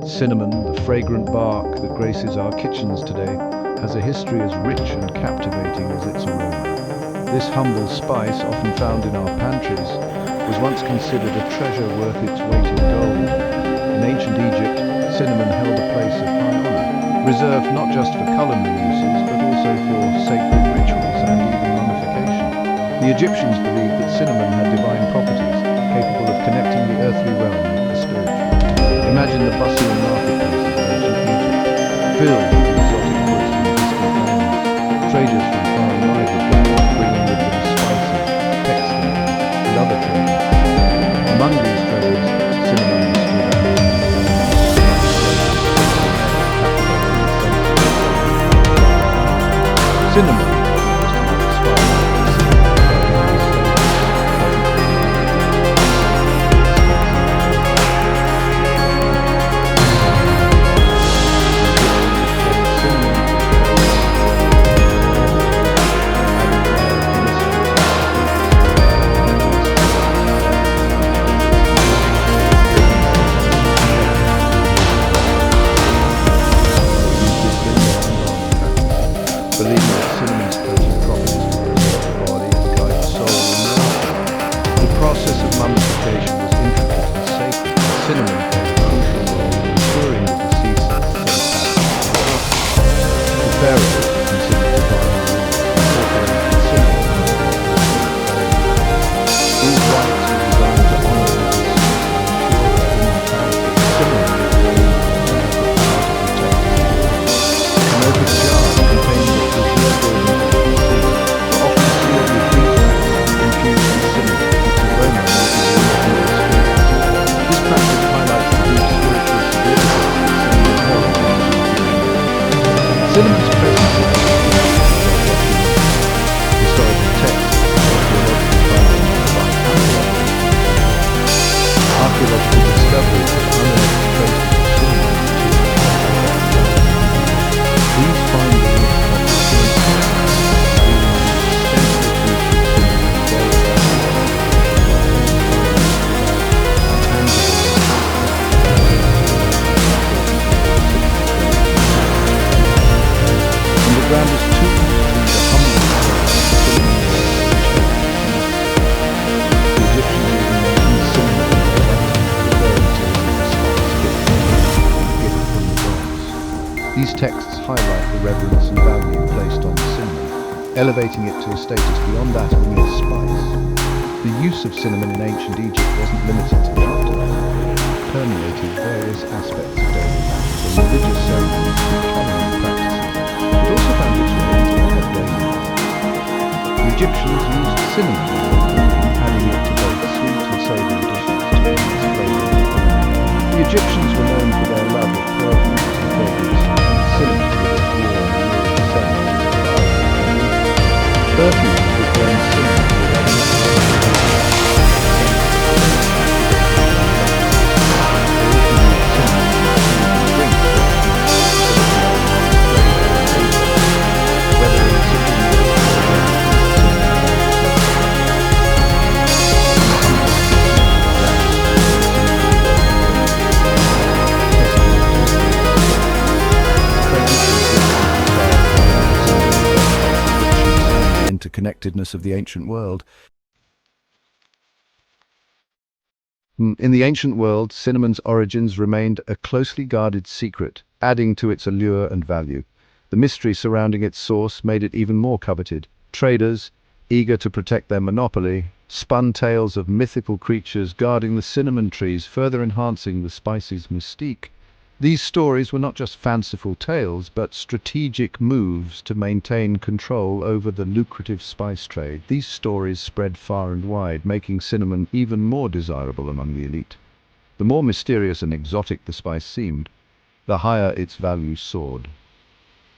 Cinnamon, the fragrant bark that graces our kitchens today, has a history as rich and captivating as its aroma. This humble spice, often found in our pantries, was once considered a treasure worth its weight in gold. In ancient Egypt, cinnamon held a place of high honor, reserved not just for culinary uses, but also for sacred rituals and even mummification. The Egyptians believed that cinnamon had divine properties, capable of connecting the earthly realm with the spiritual. Imagine the bustling marketplaces of ancient Egypt, filled with exotic goods from distant lands. Traders from far and wide would gather, bringing with them spices, textiles, and other treasures. Among these treasures, cinnamon stood out. Cinnamon believing that cinnamon's potent properties would preserve the body and guide the soul in reality. The process of mummification was intricate and sacred. Cinnamon played a crucial role in ensuring the deceased safe passage. The pharaohs were considered divine rulers, incorporating cinnamon into their ceremonies. These rites were designed to honor the deceased and ensure their immortality. Cinnamon was believed to have the power to protect the spirit. An open jar containing the preserved organs of the deceased were often sealed with beeswax infused with cinnamon, its aroma making them more spiritual. This practice highlights the deep spiritual significance that cinnamon held in ancient Egypt. Cinnamon's presence in historical texts and archaeological findings provide ample evidence. Archaeological discoveries have unearthed traces of cinnamon in these findings are the grandest tombs to the humblest cinnamon the Egyptians even mentioned cinnamon in their writings, referring to it as a spice gift from the gods. These texts highlight the reverence and value placed on cinnamon, elevating it to a status beyond that of mere spice. The use of cinnamon in ancient Egypt wasn't limited to the afterlife. It permeated various aspects of daily life, from religious ceremonies to culinary practices. It also found its way into everyday life. The Egyptians used cinnamon in their cooking, adding it to both sweet and savory dishes to enhance flavor and aroma. The Egyptians were known for their love of perfumes and fragrances. Cinnamon with its warm, lurid scent is a powerful perfumes with burnt cinnamon with interconnectedness of the ancient world. In the ancient world, cinnamon's origins remained a closely guarded secret, adding to its allure and value. The mystery surrounding its source made it even more coveted. Traders, eager to protect their monopoly, spun tales of mythical creatures guarding the cinnamon trees, further enhancing the spice's mystique. These stories were not just fanciful tales, but strategic moves to maintain control over the lucrative spice trade. These stories spread far and wide, making cinnamon even more desirable among the elite. The more mysterious and exotic the spice seemed, the higher its value soared.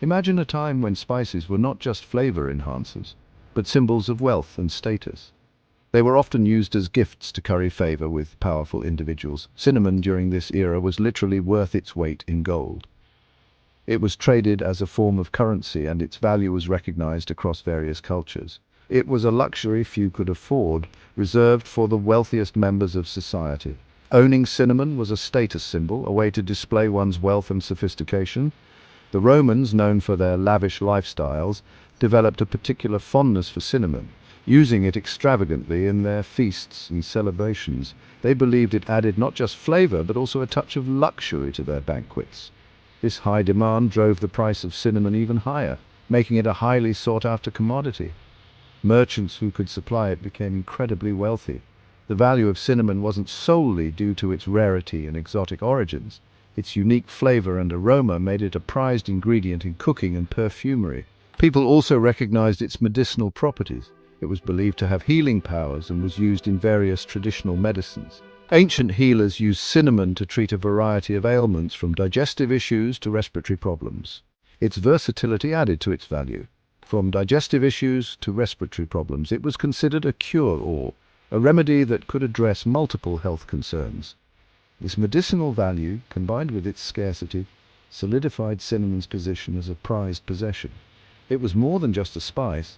Imagine a time when spices were not just flavor enhancers, but symbols of wealth and status. They were often used as gifts to curry favor with powerful individuals. Cinnamon during this era was literally worth its weight in gold. It was traded as a form of currency, and its value was recognized across various cultures. It was a luxury few could afford, reserved for the wealthiest members of society. Owning cinnamon was a status symbol, a way to display one's wealth and sophistication. The Romans, known for their lavish lifestyles, developed a particular fondness for cinnamon, using it extravagantly in their feasts and celebrations. They believed it added not just flavor, but also a touch of luxury to their banquets. This high demand drove the price of cinnamon even higher, making it a highly sought-after commodity. Merchants who could supply it became incredibly wealthy. The value of cinnamon wasn't solely due to its rarity and exotic origins. Its unique flavor and aroma made it a prized ingredient in cooking and perfumery. People also recognized its medicinal properties. It was believed to have healing powers and was used in various traditional medicines. Ancient healers used cinnamon to treat a variety of ailments, from digestive issues to respiratory problems. Its versatility added to its value. From digestive issues to respiratory problems, it was considered a cure-all, a remedy that could address multiple health concerns. This medicinal value, combined with its scarcity, solidified cinnamon's position as a prized possession. It was more than just a spice.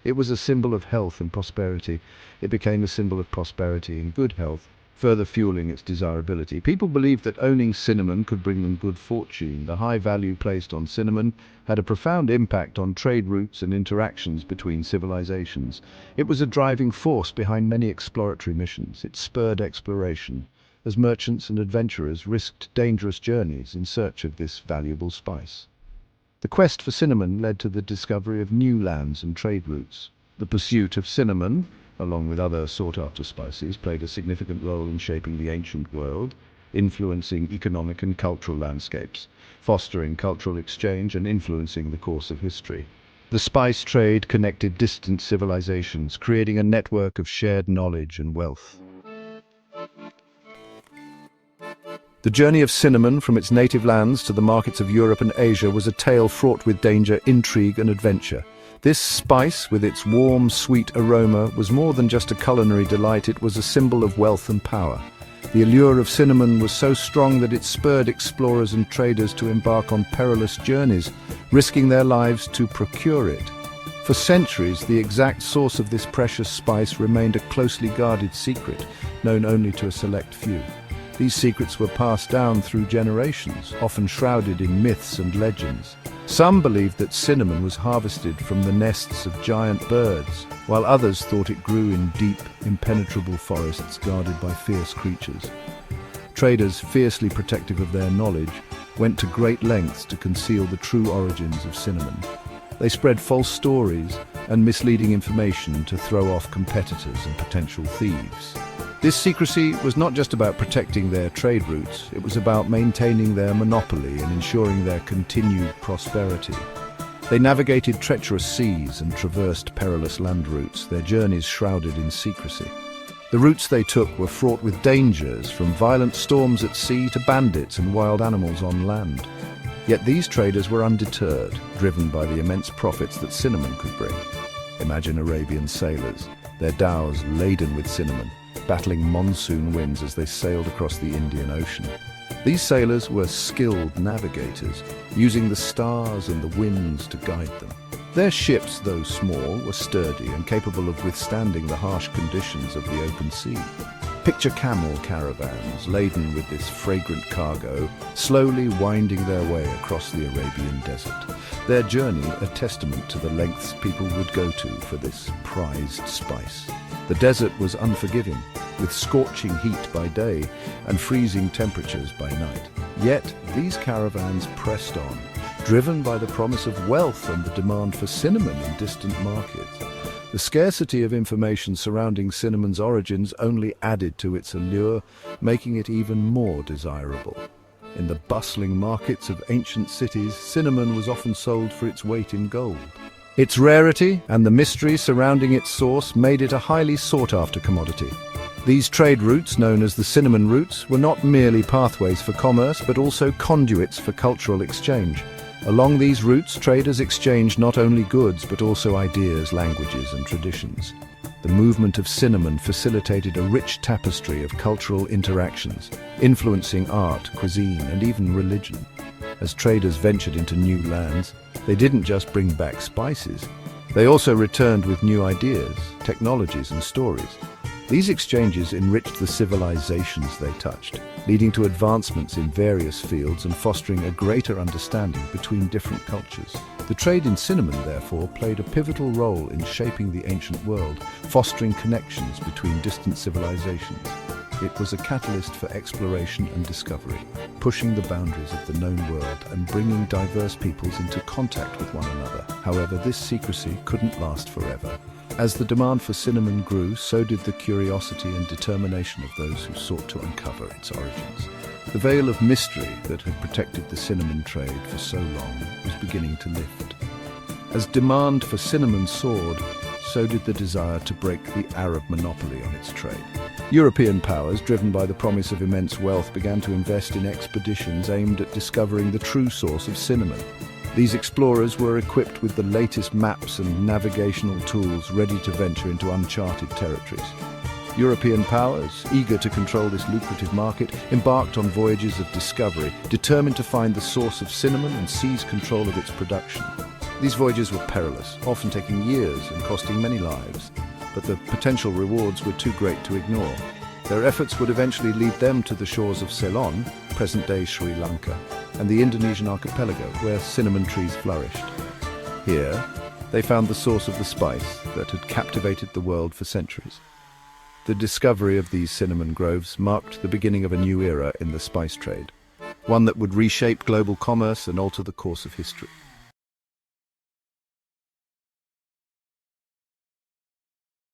It was a symbol of health and prosperity. It became a symbol of prosperity and good health, further fueling its desirability. People believed that owning cinnamon could bring them good fortune. The high value placed on cinnamon had a profound impact on trade routes and interactions between civilizations. It was a driving force behind many exploratory missions. It spurred exploration, as merchants and adventurers risked dangerous journeys in search of this valuable spice. The quest for cinnamon led to the discovery of new lands and trade routes. The pursuit of cinnamon, along with other sought-after spices, played a significant role in shaping the ancient world, influencing economic and cultural landscapes, fostering cultural exchange and influencing the course of history. The spice trade connected distant civilizations, creating a network of shared knowledge and wealth. The journey of cinnamon from its native lands to the markets of Europe and Asia was a tale fraught with danger, intrigue, and adventure. This spice, with its warm, sweet aroma, was more than just a culinary delight. It was a symbol of wealth and power. The allure of cinnamon was so strong that it spurred explorers and traders to embark on perilous journeys, risking their lives to procure it. For centuries, the exact source of this precious spice remained a closely guarded secret, known only to a select few. These secrets were passed down through generations, often shrouded in myths and legends. Some believed that cinnamon was harvested from the nests of giant birds, while others thought it grew in deep, impenetrable forests guarded by fierce creatures. Traders, fiercely protective of their knowledge, went to great lengths to conceal the true origins of cinnamon. They spread false stories and misleading information to throw off competitors and potential thieves. This secrecy was not just about protecting their trade routes, it was about maintaining their monopoly and ensuring their continued prosperity. They navigated treacherous seas and traversed perilous land routes, their journeys shrouded in secrecy. The routes they took were fraught with dangers, from violent storms at sea to bandits and wild animals on land. Yet these traders were undeterred, driven by the immense profits that cinnamon could bring. Imagine Arabian sailors, their dhows laden with cinnamon, battling monsoon winds as they sailed across the Indian Ocean. These sailors were skilled navigators, using the stars and the winds to guide them. Their ships, though small, were sturdy and capable of withstanding the harsh conditions of the open sea. Picture camel caravans laden with this fragrant cargo, slowly winding their way across the Arabian desert. Their journey a testament to the lengths people would go to for this prized spice. The desert was unforgiving, with scorching heat by day and freezing temperatures by night. Yet these caravans pressed on, driven by the promise of wealth and the demand for cinnamon in distant markets. The scarcity of information surrounding cinnamon's origins only added to its allure, making it even more desirable. In the bustling markets of ancient cities, cinnamon was often sold for its weight in gold. Its rarity and the mystery surrounding its source made it a highly sought-after commodity. These trade routes, known as the cinnamon routes, were not merely pathways for commerce, but also conduits for cultural exchange. Along these routes, traders exchanged not only goods, but also ideas, languages, and traditions. The movement of cinnamon facilitated a rich tapestry of cultural interactions, influencing art, cuisine, and even religion. As traders ventured into new lands, they didn't just bring back spices. They also returned with new ideas, technologies, and stories. These exchanges enriched the civilizations they touched, leading to advancements in various fields and fostering a greater understanding between different cultures. The trade in cinnamon, therefore, played a pivotal role in shaping the ancient world, fostering connections between distant civilizations. It was a catalyst for exploration and discovery, pushing the boundaries of the known world and bringing diverse peoples into contact with one another. However, this secrecy couldn't last forever. As the demand for cinnamon grew, so did the curiosity and determination of those who sought to uncover its origins. The veil of mystery that had protected the cinnamon trade for so long was beginning to lift. As demand for cinnamon soared, so did the desire to break the Arab monopoly on its trade. European powers, driven by the promise of immense wealth, began to invest in expeditions aimed at discovering the true source of cinnamon. These explorers were equipped with the latest maps and navigational tools, ready to venture into uncharted territories. European powers, eager to control this lucrative market, embarked on voyages of discovery, determined to find the source of cinnamon and seize control of its production. These voyages were perilous, often taking years and costing many lives, but the potential rewards were too great to ignore. Their efforts would eventually lead them to the shores of Ceylon, present-day Sri Lanka, and the Indonesian archipelago, where cinnamon trees flourished. Here, they found the source of the spice that had captivated the world for centuries. The discovery of these cinnamon groves marked the beginning of a new era in the spice trade, one that would reshape global commerce and alter the course of history.